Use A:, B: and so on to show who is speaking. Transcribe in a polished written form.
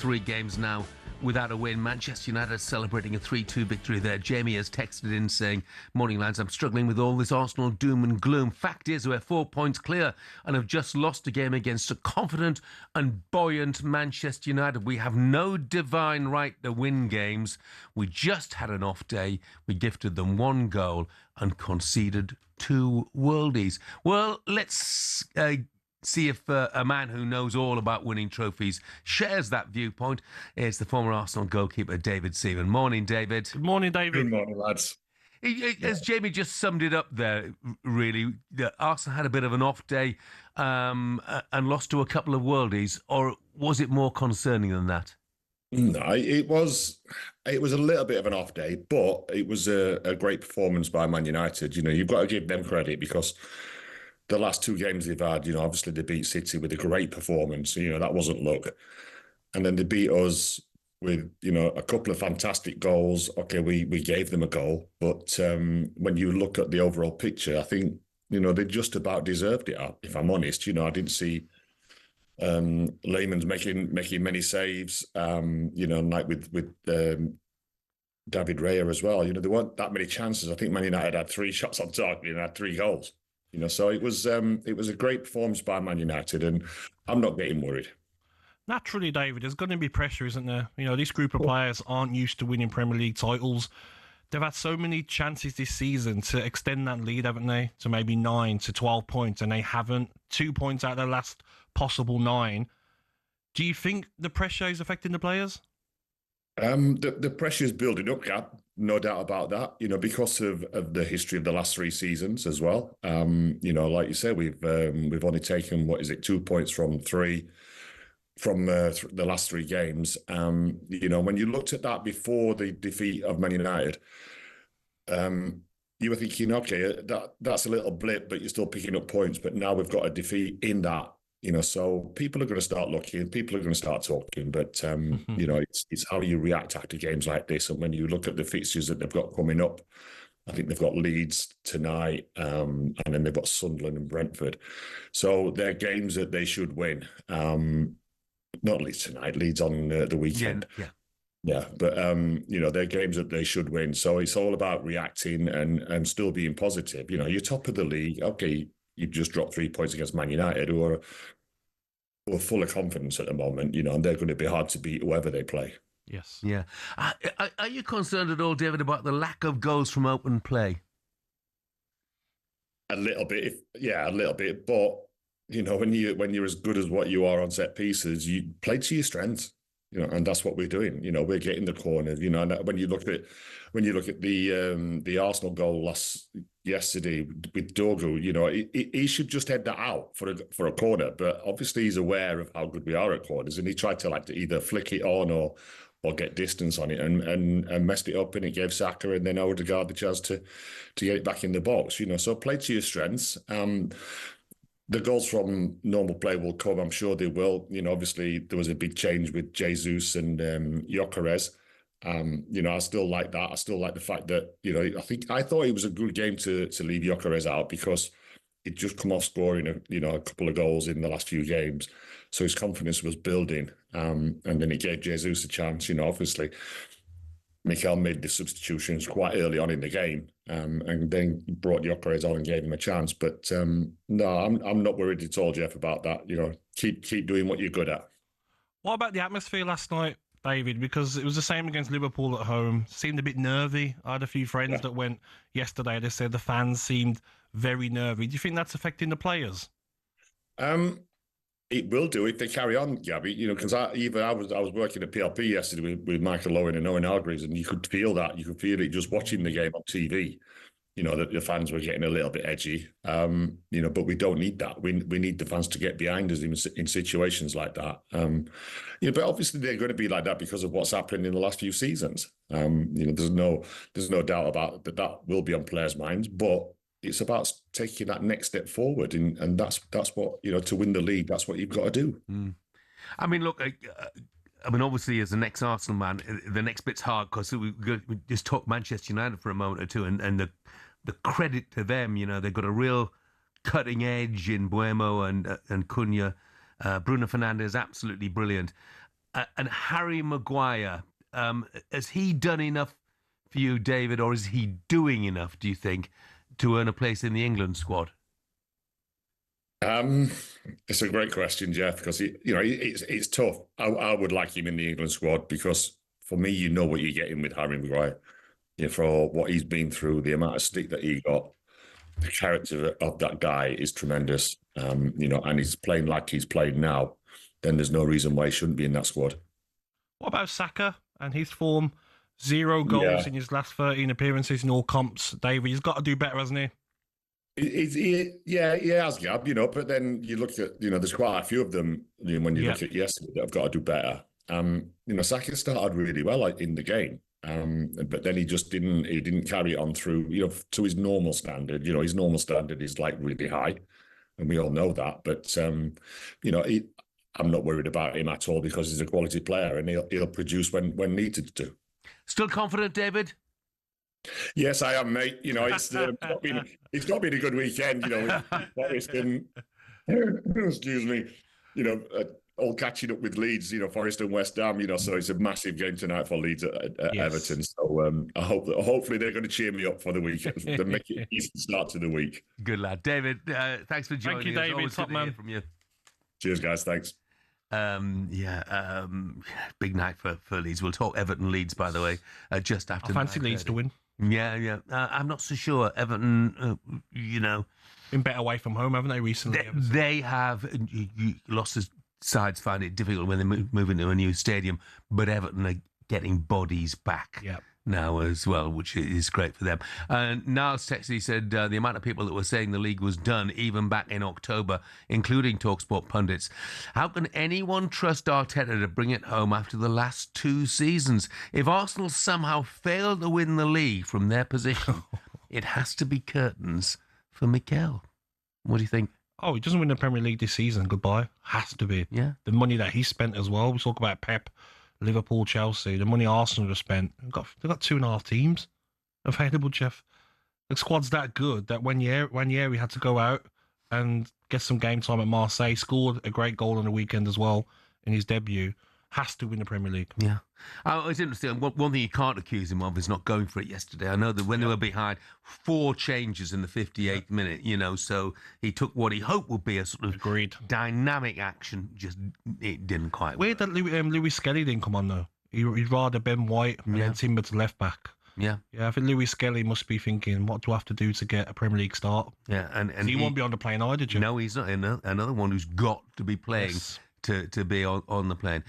A: 3 games now without a win. Manchester United celebrating a 3-2 victory there. Jamie has texted in saying, "Morning lads, I'm struggling with all this Arsenal doom and gloom. Fact is, we're 4 points clear and have just lost a game against a confident and buoyant Manchester United. We have no divine right to win games. We just had an off day. We gifted them 1 goal and conceded 2 worldies." Well, let's see if a man who knows all about winning trophies shares that viewpoint. It's the former Arsenal goalkeeper, David Seaman. Morning, David.
B: Good morning, David.
C: Good morning, lads.
A: As Jamie just summed it up there, really, Arsenal had a bit of an off day and lost to a couple of worldies, or was it more concerning than that?
C: No, it was a little bit of an off day, but it was a great performance by Man United. You know, you've got to give them credit because the last 2 games they've had, you know, obviously they beat City with a great performance. You know, that wasn't luck. And then they beat us with, you know, a couple of fantastic goals. Okay, we gave them a goal. But when you look at the overall picture, I think, you know, they just about deserved it, if I'm honest. You know, I didn't see Lehmann's making many saves, you know, like with David Raya as well. You know, there weren't that many chances. I think Man United had 3 shots on target and had 3 goals. You know, so it was a great performance by Man United, and I'm not getting worried.
B: Naturally, David, there's going to be pressure, isn't there? You know, this group of players aren't used to winning Premier League titles. They've had so many chances this season to extend that lead, haven't they? To maybe 9 to 12 points, and they haven't. 2 points out of their last possible 9. Do you think the pressure is affecting the players?
C: The pressure is building up, Gab, no doubt about that. You know, because of the history of the last 3 seasons as well. You know, like you said, we've only taken 2 points from 3 from the last 3 games. You know, when you looked at that before the defeat of Man United, you were thinking, okay, that's a little blip, but you're still picking up points. But now we've got a defeat in that. You know, so people are going to start looking, people are going to start talking, but, you know, it's how you react after games like this. And when you look at the fixtures that they've got coming up, I think they've got Leeds tonight, and then they've got Sunderland and Brentford. So they're games that they should win. Not Leeds tonight, Leeds on the weekend. Yeah, but, you know, they're games that they should win. So it's all about reacting and still being positive. You know, you're top of the league. Okay, you've just dropped 3 points against Man United, who are full of confidence at the moment, you know, and they're going to be hard to beat whoever they play.
B: Yes.
A: Yeah. Are you concerned at all, David, about the lack of goals from open play?
C: A little bit, a little bit. But, you know, when you're as good as what you are on set pieces, you play to your strengths. You know, and that's what we're doing. You know, we're getting the corners. You know, and when you look at the Arsenal goal yesterday with Dogu, you know, he should just head that out for a corner. But obviously, he's aware of how good we are at corners, and he tried to either flick it on or get distance on it, and messed it up, and it gave Saka and then Odegaard the chance to get it back in the box. You know, so play to your strengths. The goals from normal play will come. I'm sure they will. You know, obviously there was a big change with Jesus and Gyökeres. You know, I still like that. I still like the fact that, you know, I thought it was a good game to leave Gyökeres out because he'd just come off scoring a couple of goals in the last few games, so his confidence was building. And then it gave Jesus a chance. You know, obviously Mikel made the substitutions quite early on in the game, and then brought Gyökeres on and gave him a chance. But no, I'm not worried at all, Jeff, about that. You know, keep doing what you're good at.
B: What about the atmosphere last night, David? Because it was the same against Liverpool at home. Seemed a bit nervy. I had a few friends that went yesterday. They said the fans seemed very nervy. Do you think that's affecting the players?
C: It will do if they carry on, Gabby. You know, because I was working at PLP yesterday with Michael Owen and Owen Hargreaves, and you could feel that. You could feel it just watching the game on TV. You know, that the fans were getting a little bit edgy. You know, but we don't need that. We need the fans to get behind us in situations like that. You know, but obviously they're going to be like that because of what's happened in the last few seasons. You know, there's no doubt about that will be on players' minds, but it's about taking that next step forward, and that's what, you know, to win the league, that's what you've got to do.
A: I mean, look, obviously, as an ex-Arsenal man, the next bit's hard because we just talk Manchester United for a moment or two, and the credit to them, you know, they've got a real cutting edge in Buemo and Cunha. Bruno Fernandes, absolutely brilliant. And Harry Maguire, has he done enough for you, David, or is he doing enough, do you think, to earn a place in the England squad?
C: It's a great question, Jeff, because it's tough. I would like him in the England squad because for me, you know what you're getting with Harry Maguire. For what he's been through, the amount of stick that he got, the character of that guy is tremendous. And he's playing like he's played now. Then there's no reason why he shouldn't be in that squad.
B: What about Saka and his form? 0 goals in his last 13 appearances in all comps. David, he's got to do better, hasn't he?
C: He has, Gab, but then you look at, there's quite a few of them when you look at yesterday that have got to do better. Saka started really well in the game, but then he didn't carry it on through, to his normal standard. His normal standard is like really high, and we all know that. But, I'm not worried about him at all because he's a quality player and he'll produce when needed to.
A: Still confident, David?
C: Yes, I am, mate. It's not been a good weekend. Forest and excuse me. All catching up with Leeds. Forest and West Ham. So it's a massive game tonight for Leeds at Everton. So I hope that hopefully they're going to cheer me up for the weekend to make it an easy start to the week.
A: Good lad, David. Thanks for joining.
B: Thank you, David.
A: Always
B: Top
A: good to hear
B: man.
A: from you.
C: Cheers, guys. Thanks.
A: Big night for Leeds. We'll talk Everton Leeds, by the way, just after.
B: I fancy Leeds to win.
A: Yeah. I'm not so sure. Everton,
B: been better away from home, haven't they, recently?
A: They have. Lots of sides find it difficult when they move into a new stadium, but Everton are getting bodies back now as well, which is great for them. Niles texted, he said the amount of people that were saying the league was done, even back in October, including talkSPORT pundits. How can anyone trust Arteta to bring it home after the last 2 seasons? If Arsenal somehow fail to win the league from their position, it has to be curtains for Mikel. What do you think?
B: Oh, he doesn't win the Premier League this season. Goodbye. Has to be.
A: Yeah.
B: The money that he spent as well. We talk about Pep, Liverpool, Chelsea. The money Arsenal have spent. They've got 2.5 teams available, Jeff. The squad's that good that one year we had to go out and get some game time at Marseille. Scored a great goal on the weekend as well in his debut. Has to win the Premier League.
A: Yeah. It's interesting. One thing you can't accuse him of is not going for it yesterday. I know that when they were behind, 4 changes in the 58th minute, so he took what he hoped would be a sort of dynamic action. Just, it didn't quite
B: Weird
A: work.
B: that Lewis Skelly didn't come on, though. He'd rather Ben White and then Timber to left back.
A: Yeah.
B: Yeah, I think Lewis Skelly must be thinking, what do I have to do to get a Premier League start?
A: Yeah, and
B: he won't be on the plane either, Jim.
A: No, he's not. Another one who's got to be playing to be on the plane.